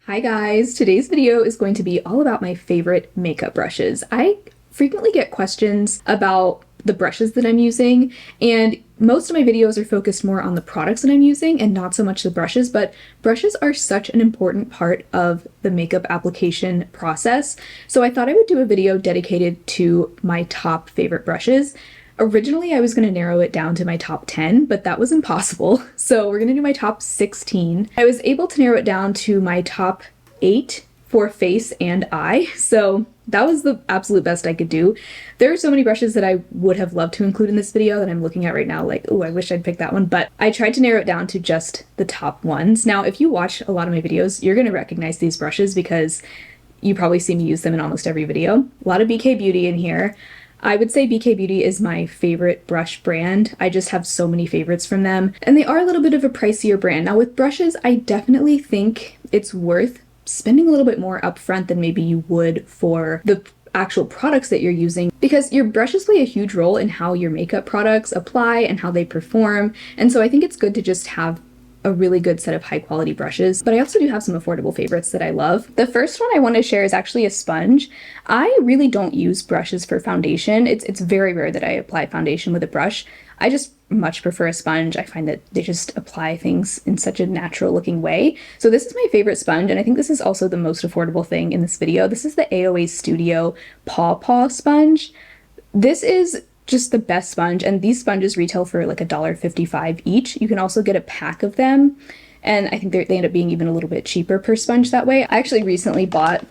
Hi guys, today's video is going to be all about my favorite makeup brushes. I frequently get questions about the brushes that I'm using, and most of my videos are focused more on the products that I'm using and not so much the brushes, but brushes are such an important part of the makeup application process. So I thought I would do a video dedicated to my top favorite brushes. Originally, I was going to narrow it down to my top 10, but that was impossible. So we're going to do my top 16. I was able to narrow it down to my top 8 for face and eye. So that was the absolute best I could do. There are so many brushes that I would have loved to include in this video that I'm looking at right now, like, oh, I wish I'd picked that one, but I tried to narrow it down to just the top ones. Now, if you watch a lot of my videos, you're going to recognize these brushes because you probably see me use them in almost every video. A lot of BK Beauty in here. I would say BK Beauty is my favorite brush brand. I just have so many favorites from them, and they are a little bit of a pricier brand. Now with brushes, I definitely think it's worth spending a little bit more upfront than maybe you would for the actual products that you're using, because your brushes play a huge role in how your makeup products apply and how they perform. And so I think it's good to just have a really good set of high quality brushes, but I also do have some affordable favorites that I love. The first one I want to share is actually a sponge. I really don't use brushes for foundation. It's very rare that I apply foundation with a brush. I just much prefer a sponge. I find that they just apply things in such a natural looking way. So this is my favorite sponge, and I think this is also the most affordable thing in this video. This is the AOA Studio Paw Paw sponge. This is just the best sponge, and these sponges retail for like $1.55 each. You can also get a pack of them, and I think they end up being even a little bit cheaper per sponge that way. I actually recently bought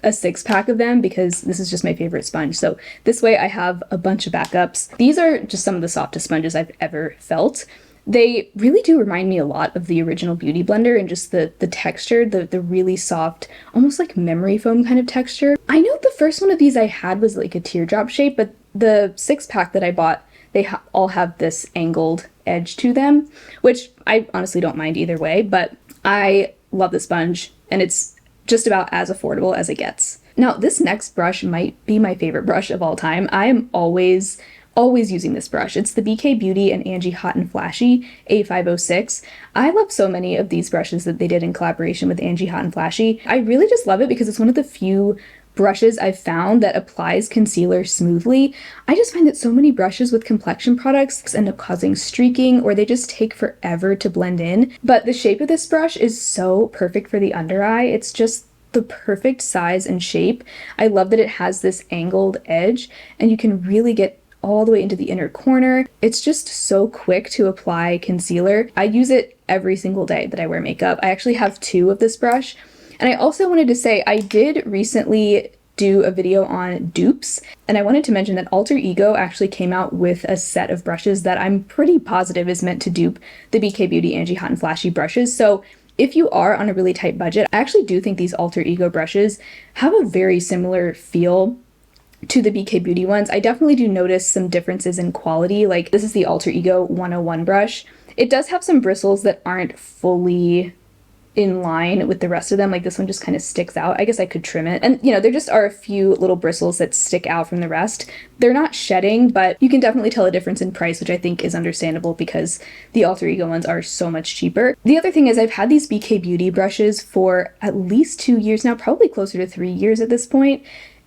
a 6-pack of them because this is just my favorite sponge. So this way I have a bunch of backups. These are just some of the softest sponges I've ever felt. They really do remind me a lot of the original Beauty Blender, and just the texture, the really soft, almost like memory foam kind of texture. I know the first one of these I had was like a teardrop shape, but the 6-pack that I bought, they all have this angled edge to them, which I honestly don't mind either way, but I love the sponge, and it's just about as affordable as it gets. Now, this next brush might be my favorite brush of all time. I am always using this brush. It's the BK Beauty and Angie Hot and Flashy A506. I love so many of these brushes that they did in collaboration with Angie Hot and Flashy. I really just love it because it's one of the few brushes I've found that applies concealer smoothly. I just find that so many brushes with complexion products end up causing streaking, or they just take forever to blend in. But the shape of this brush is so perfect for the under eye. It's just the perfect size and shape. I love that it has this angled edge, and you can really get all the way into the inner corner. It's just so quick to apply concealer. I use it every single day that I wear makeup. I actually have 2 of this brush. And I also wanted to say, I did recently do a video on dupes, and I wanted to mention that Alter Ego actually came out with a set of brushes that I'm pretty positive is meant to dupe the BK Beauty Angie Hot and Flashy brushes. So if you are on a really tight budget, I actually do think these Alter Ego brushes have a very similar feel to the BK Beauty ones. I definitely do notice some differences in quality. Like, this is the Alter Ego 101 brush. It does have some bristles that aren't fully in line with the rest of them. Like, this one just kind of sticks out. I guess I could trim it. And you know, there just are a few little bristles that stick out from the rest. They're not shedding, but you can definitely tell a difference in price, which I think is understandable because the Alter Ego ones are so much cheaper. The other thing is, I've had these BK Beauty brushes for at least 2 years now, probably closer to 3 years at this point.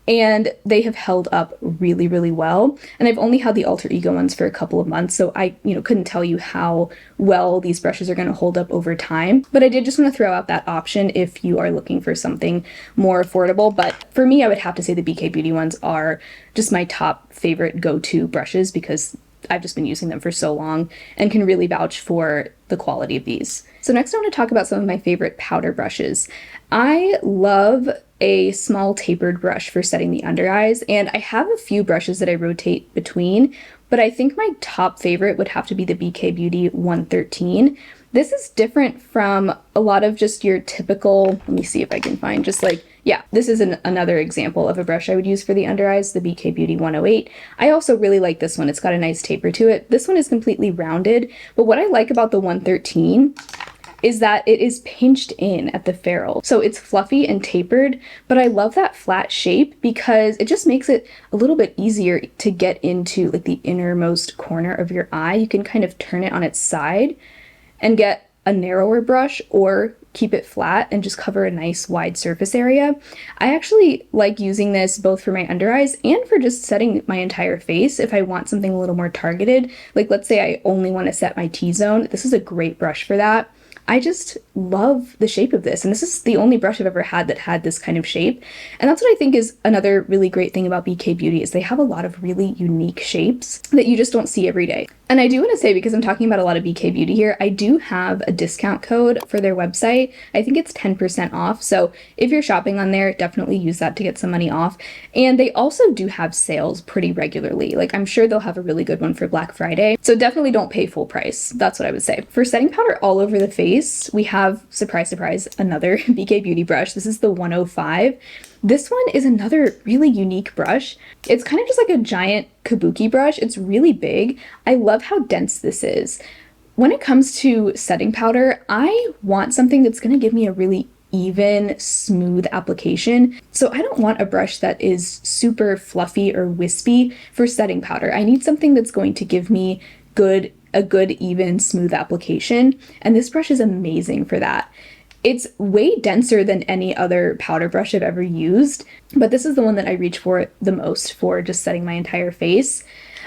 And they have held up really, really well. And I've only had the Alter Ego ones for a couple of months, so I, couldn't tell you how well these brushes are going to hold up over time. But I did just want to throw out that option if you are looking for something more affordable. But for me, I would have to say the BK Beauty ones are just my top favorite go-to brushes because I've just been using them for so long and can really vouch for the quality of these. So next I want to talk about some of my favorite powder brushes. I love a small tapered brush for setting the under eyes, and I have a few brushes that I rotate between, but I think my top favorite would have to be the BK Beauty 113. This is different from a lot of just your typical, let me see if I can find just like, yeah, this is another example of a brush I would use for the under eyes, the BK Beauty 108. I also really like this one. It's got a nice taper to it. This one is completely rounded, but what I like about the 113 is that it is pinched in at the ferrule. So it's fluffy and tapered, but I love that flat shape because it just makes it a little bit easier to get into like the innermost corner of your eye. You can kind of turn it on its side and get a narrower brush or keep it flat and just cover a nice wide surface area. I actually like using this both for my under eyes and for just setting my entire face if I want something a little more targeted. Like let's say I only want to set my T-zone. This is a great brush for that. I just love the shape of this, and this is the only brush I've ever had that had this kind of shape. And that's what I think is another really great thing about BK Beauty, is they have a lot of really unique shapes that you just don't see every day. And I do want to say, because I'm talking about a lot of BK Beauty here, I do have a discount code for their website. I think it's 10% off. So if you're shopping on there, definitely use that to get some money off. And they also do have sales pretty regularly. Like I'm sure they'll have a really good one for Black Friday. So definitely don't pay full price. That's what I would say. For setting powder all over the face, we have, surprise, surprise, another BK Beauty brush. This is the 105. This one is another really unique brush. It's kind of just like a giant kabuki brush. It's really big. I love how dense this is. When it comes to setting powder, I want something that's going to give me a really even, smooth application. So I don't want a brush that is super fluffy or wispy for setting powder. I need something that's going to give me a good, even, smooth application. And this brush is amazing for that. It's way denser than any other powder brush I've ever used, but this is the one that I reach for the most for just setting my entire face.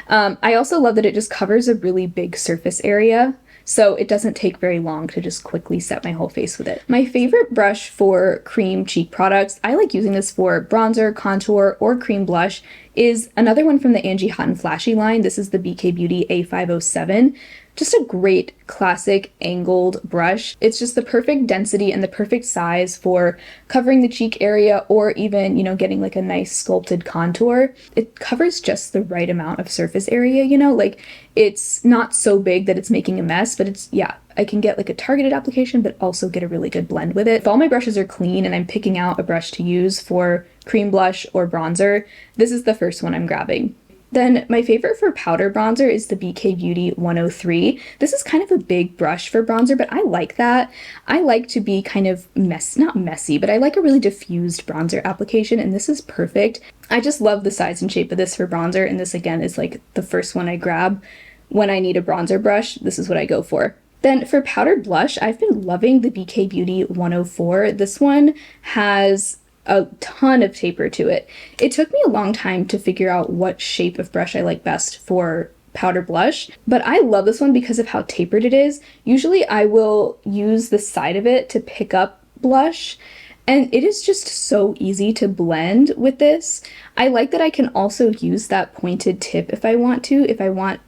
I also love that it just covers a really big surface area, so it doesn't take very long to just quickly set my whole face with it. My favorite brush for cream cheek products, I like using this for bronzer, contour, or cream blush, is another one from the Angie Hot and Flashy line. This is the BK Beauty A507. Just a great classic angled brush. It's just the perfect density and the perfect size for covering the cheek area, or even, getting like a nice sculpted contour. It covers just the right amount of surface area, like it's not so big that it's making a mess, but it's, yeah, I can get like a targeted application, but also get a really good blend with it. If all my brushes are clean and I'm picking out a brush to use for cream blush or bronzer, this is the first one I'm grabbing. Then my favorite for powder bronzer is the BK Beauty 103. This is kind of a big brush for bronzer, but I like that. I like to be kind of not messy, but I like a really diffused bronzer application, and this is perfect. I just love the size and shape of this for bronzer, and this again is like the first one I grab when I need a bronzer brush. This is what I go for. Then for powdered blush, I've been loving the BK Beauty 104. This one has a ton of taper to it. It took me a long time to figure out what shape of brush I like best for powder blush, but I love this one because of how tapered it is. Usually I will use the side of it to pick up blush, and it is just so easy to blend with this. I like that I can also use that pointed tip if I want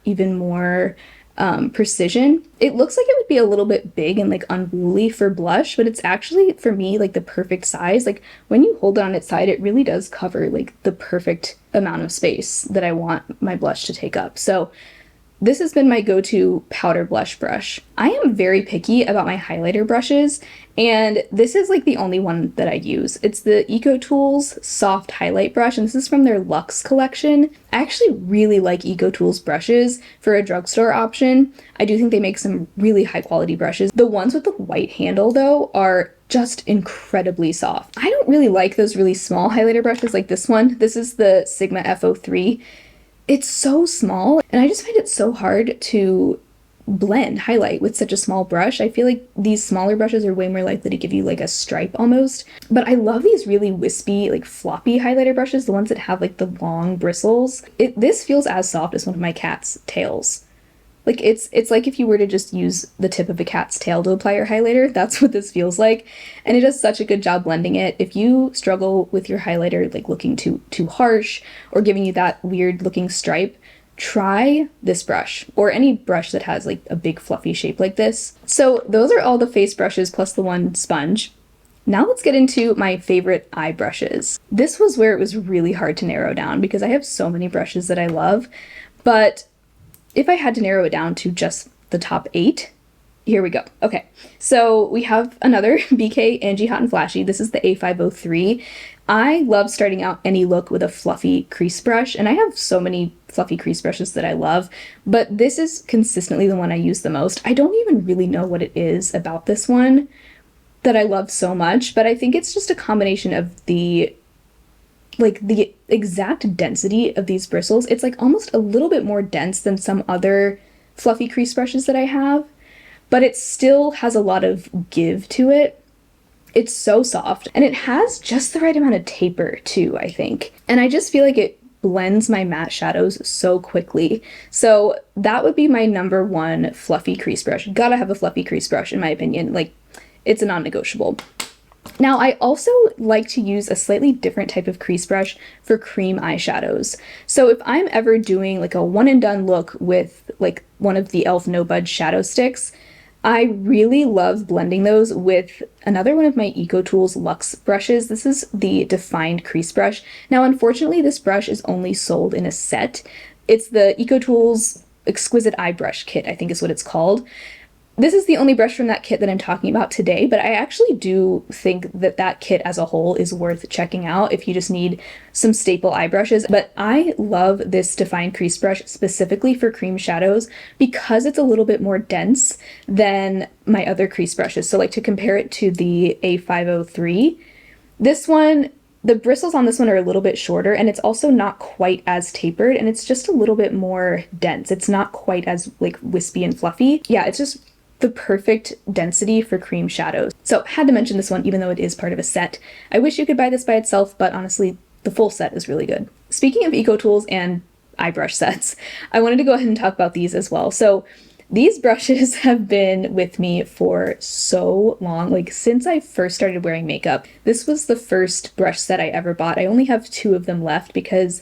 even more precision. It looks like it would be a little bit big and like unruly for blush, but it's actually, for me, like the perfect size. Like when you hold it on its side, it really does cover like the perfect amount of space that I want my blush to take up. So this has been my go-to powder blush brush. I am very picky about my highlighter brushes, and this is like the only one that I use. It's the EcoTools Soft Highlight Brush, and this is from their Luxe collection. I actually really like EcoTools brushes for a drugstore option. I do think they make some really high quality brushes. The ones with the white handle though are just incredibly soft. I don't really like those really small highlighter brushes like this one. This is the Sigma F03. It's so small, and I just find it so hard to highlight with such a small brush. I feel like these smaller brushes are way more likely to give you like a stripe almost. But I love these really wispy, like floppy highlighter brushes, the ones that have like the long bristles. This feels as soft as one of my cat's tails. Like it's like if you were to just use the tip of a cat's tail to apply your highlighter, that's what this feels like. And it does such a good job blending it. If you struggle with your highlighter like looking too harsh or giving you that weird looking stripe, try this brush or any brush that has like a big fluffy shape like this. So those are all the face brushes plus the one sponge. Now let's get into my favorite eye brushes. This was where it was really hard to narrow down because I have so many brushes that I love, but if I had to narrow it down to just the top 8, here we go. Okay, so we have another BK Angie Hot and Flashy. This is the A503. I love starting out any look with a fluffy crease brush, and I have so many fluffy crease brushes that I love, but this is consistently the one I use the most. I don't even really know what it is about this one that I love so much, but I think it's just a combination of the exact density of these bristles. It's like almost a little bit more dense than some other fluffy crease brushes that I have, but it still has a lot of give to it. It's so soft, and it has just the right amount of taper too, I think. And I just feel like it blends my matte shadows so quickly. So that would be my number one fluffy crease brush. Gotta have a fluffy crease brush in my opinion. Like, it's a non-negotiable. Now, I also like to use a slightly different type of crease brush for cream eyeshadows. So if I'm ever doing like a one and done look with like one of the e.l.f. No Budge shadow sticks, I really love blending those with another one of my EcoTools Luxe brushes. This is the Defined Crease Brush. Now, unfortunately, this brush is only sold in a set. It's the EcoTools Exquisite Eye Brush Kit, I think is what it's called. This is the only brush from that kit that I'm talking about today, but I actually do think that that kit as a whole is worth checking out if you just need some staple eye brushes. But I love this Defined Crease Brush specifically for cream shadows because it's a little bit more dense than my other crease brushes. So like to compare it to the A503, this one, the bristles on this one are a little bit shorter, and it's also not quite as tapered, and it's just a little bit more dense. It's not quite as like wispy and fluffy. Yeah, it's just the perfect density for cream shadows. So had to mention this one even though it is part of a set. I wish you could buy this by itself, but honestly, the full set is really good. Speaking of EcoTools and eye brush sets, I wanted to go ahead and talk about these as well. So these brushes have been with me for so long, like since I first started wearing makeup. This was the first brush set I ever bought. I only have 2 of them left because,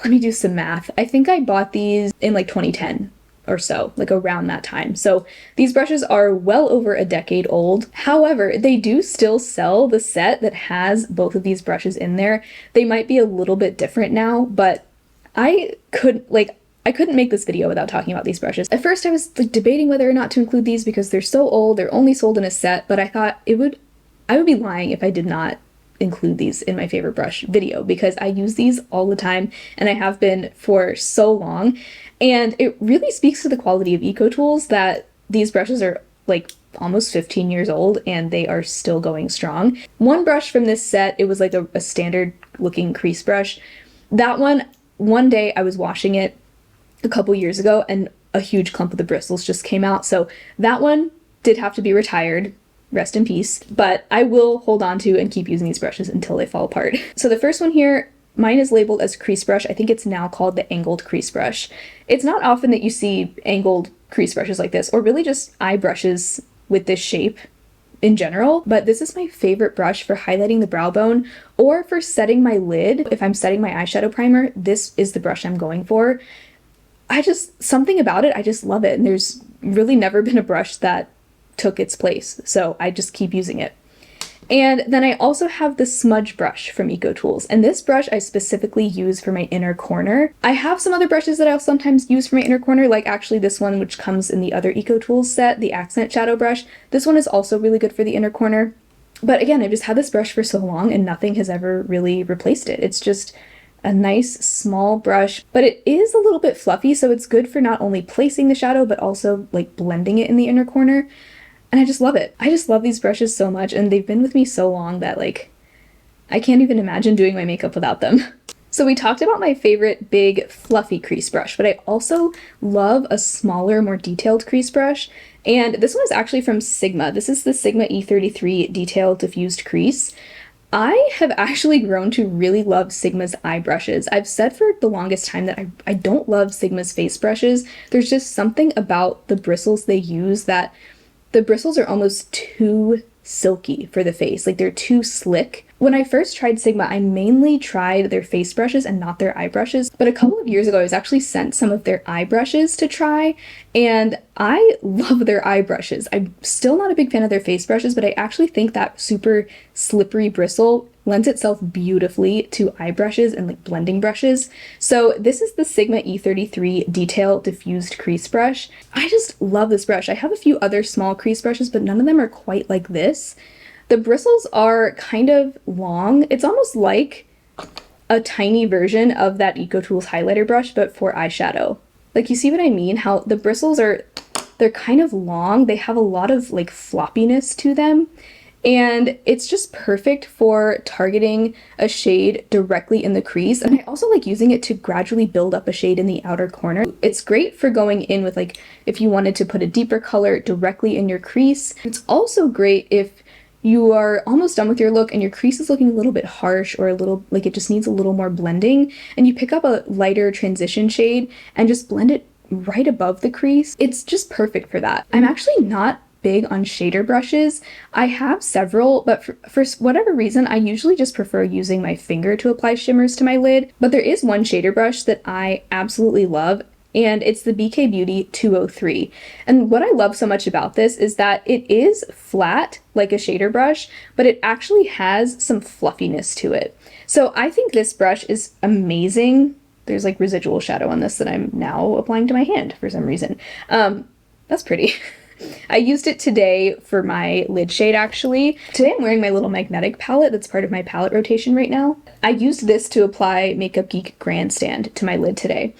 let me do some math. I think I bought these in like 2010 or so, like around that time. So these brushes are well over a decade old. However, they do still sell the set that has both of these brushes in there. They might be a little bit different now, but I couldn't make this video without talking about these brushes. At first I was like debating whether or not to include these because they're so old, they're only sold in a set, but I thought I would be lying if I did not include these in my favorite brush video because I use these all the time and I have been for so long. And it really speaks to the quality of EcoTools that these brushes are like almost 15 years old and they are still going strong. One brush from this set, it was like a standard looking crease brush. That one day I was washing it a couple years ago and a huge clump of the bristles just came out. So that one did have to be retired. Rest in peace. But I will hold on to and keep using these brushes until they fall apart. So the first one here, mine is labeled as crease brush. I think it's now called the angled crease brush. It's not often that you see angled crease brushes like this, or really just eye brushes with this shape in general, but this is my favorite brush for highlighting the brow bone or for setting my lid. If I'm setting my eyeshadow primer, this is the brush I'm going for. Something about it, I just love it, and there's really never been a brush that took its place, so I just keep using it. And then I also have the smudge brush from EcoTools, and this brush I specifically use for my inner corner. I have some other brushes that I'll sometimes use for my inner corner, like actually this one which comes in the other EcoTools set, the accent shadow brush. This one is also really good for the inner corner. But again, I've just had this brush for so long and nothing has ever really replaced it. It's just a nice small brush, but it is a little bit fluffy, so it's good for not only placing the shadow, but also like blending it in the inner corner. And I just love it. I just love these brushes so much, and they've been with me so long that like, I can't even imagine doing my makeup without them. So we talked about my favorite big fluffy crease brush, but I also love a smaller, more detailed crease brush. And this one is actually from Sigma. This is the Sigma E33 Detailed Diffused Crease. I have actually grown to really love Sigma's eye brushes. I've said for the longest time that I don't love Sigma's face brushes. There's just something about the bristles they use that the bristles are almost too silky for the face. Like they're too slick. When I first tried Sigma, I mainly tried their face brushes and not their eye brushes. But a couple of years ago, I was actually sent some of their eye brushes to try, and I love their eye brushes. I'm still not a big fan of their face brushes, but I actually think that super slippery bristle lends itself beautifully to eye brushes and like blending brushes. So this is the Sigma E33 Detail Diffused Crease Brush. I just love this brush. I have a few other small crease brushes, but none of them are quite like this. The bristles are kind of long. It's almost like a tiny version of that EcoTools highlighter brush, but for eyeshadow. Like, you see what I mean? How the bristles they're kind of long. They have a lot of like floppiness to them. And it's just perfect for targeting a shade directly in the crease. And I also like using it to gradually build up a shade in the outer corner. It's great for going in with like, if you wanted to put a deeper color directly in your crease. It's also great if you are almost done with your look and your crease is looking a little bit harsh or a little like it just needs a little more blending, and you pick up a lighter transition shade and just blend it right above the crease, it's just perfect for that. I'm actually not big on shader brushes. I have several, but for whatever reason, I usually just prefer using my finger to apply shimmers to my lid. But there is one shader brush that I absolutely love, and it's the BK Beauty 203. And what I love so much about this is that it is flat like a shader brush, but it actually has some fluffiness to it. So I think this brush is amazing. There's like residual shadow on this that I'm now applying to my hand for some reason. That's pretty. I used it today for my lid shade actually. Today I'm wearing my little magnetic palette that's part of my palette rotation right now. I used this to apply Makeup Geek Grandstand to my lid today.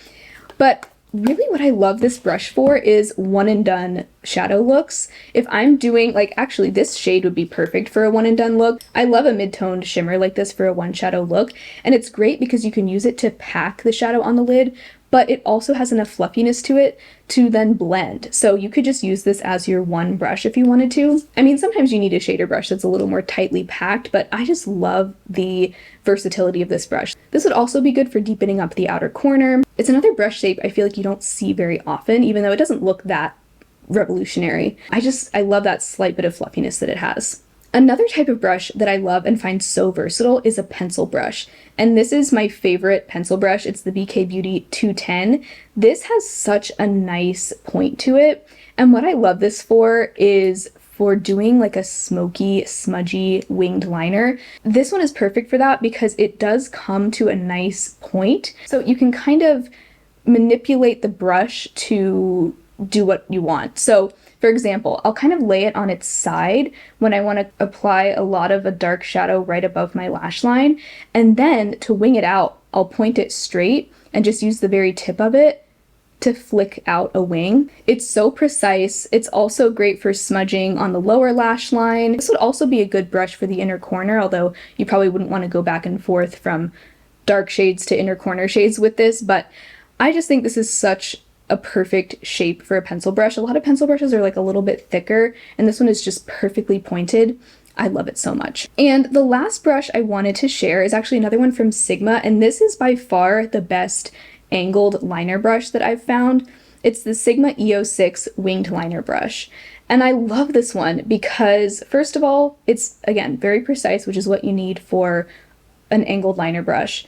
But really what I love this brush for is one and done shadow looks. If I'm doing, like actually this shade would be perfect for a one and done look. I love a mid-toned shimmer like this for a one shadow look, and it's great because you can use it to pack the shadow on the lid, but it also has enough fluffiness to it to then blend. So you could just use this as your one brush if you wanted to. I mean, sometimes you need a shader brush that's a little more tightly packed, but I just love the versatility of this brush. This would also be good for deepening up the outer corner. It's another brush shape I feel like you don't see very often, even though it doesn't look that revolutionary. I love that slight bit of fluffiness that it has. Another type of brush that I love and find so versatile is a pencil brush. And this is my favorite pencil brush. It's the BK Beauty 210. This has such a nice point to it. And what I love this for is for doing like a smoky, smudgy winged liner. This one is perfect for that because it does come to a nice point. So you can kind of manipulate the brush to do what you want. So for example, I'll kind of lay it on its side when I want to apply a lot of a dark shadow right above my lash line. And then to wing it out, I'll point it straight and just use the very tip of it to flick out a wing. It's so precise. It's also great for smudging on the lower lash line. This would also be a good brush for the inner corner, although you probably wouldn't want to go back and forth from dark shades to inner corner shades with this, but I just think this is such a perfect shape for a pencil brush. A lot of pencil brushes are like a little bit thicker, and this one is just perfectly pointed. I love it so much. And the last brush I wanted to share is actually another one from Sigma, and this is by far the best angled liner brush that I've found. It's the Sigma EO6 winged liner brush. And I love this one because, first of all, it's, again, very precise, which is what you need for an angled liner brush.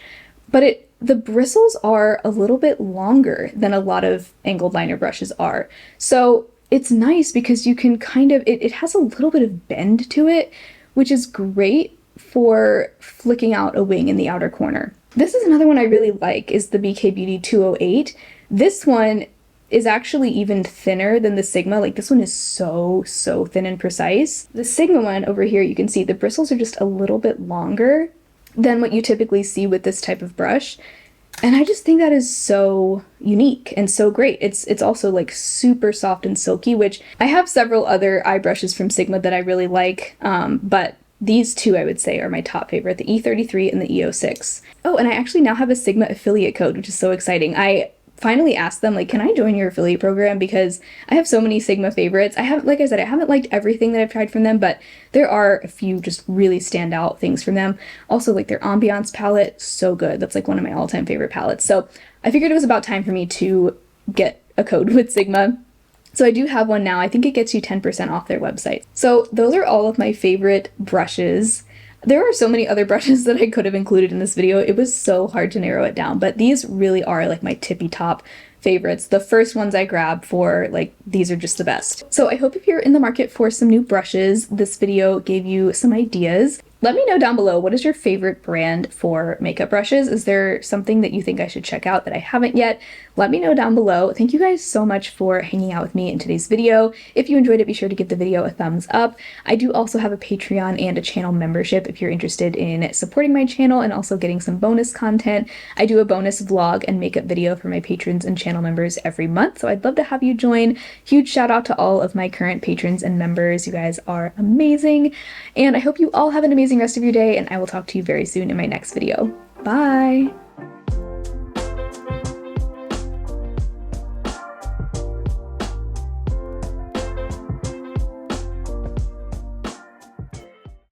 But the bristles are a little bit longer than a lot of angled liner brushes are. So it's nice because you can kind of, it has a little bit of bend to it, which is great for flicking out a wing in the outer corner. This is another one I really like, is the BK Beauty 208. This one is actually even thinner than the Sigma. Like this one is so thin and precise. The Sigma one over here, you can see the bristles are just a little bit longer than what you typically see with this type of brush. And I just think that is so unique and so great. It's also like super soft and silky, which I have several other eye brushes from Sigma that I really like, but these two I would say are my top favorite, the E33 and the EO6. Oh, and I actually now have a Sigma affiliate code, which is so exciting. I finally asked them, like, can I join your affiliate program? Because I have so many Sigma favorites. I haven't, like I said, I haven't liked everything that I've tried from them, but there are a few just really standout things from them. Also, like their Ambiance palette, so good. That's like one of my all-time favorite palettes. So I figured it was about time for me to get a code with Sigma. So I do have one now. I think it gets you 10% off their website. So those are all of my favorite brushes. There are so many other brushes that I could have included in this video. It was so hard to narrow it down, but these really are like my tippy top favorites. The first ones I grab for, like, these are just the best. So I hope if you're in the market for some new brushes, this video gave you some ideas. Let me know down below, what is your favorite brand for makeup brushes? Is there something that you think I should check out that I haven't yet? Let me know down below. Thank you guys so much for hanging out with me in today's video. If you enjoyed it, be sure to give the video a thumbs up. I do also have a Patreon and a channel membership if you're interested in supporting my channel and also getting some bonus content. I do a bonus vlog and makeup video for my patrons and channel members every month, so I'd love to have you join. Huge shout out to all of my current patrons and members. You guys are amazing, and I hope you all have an amazing rest of your day, and I will talk to you very soon in my next video. Bye!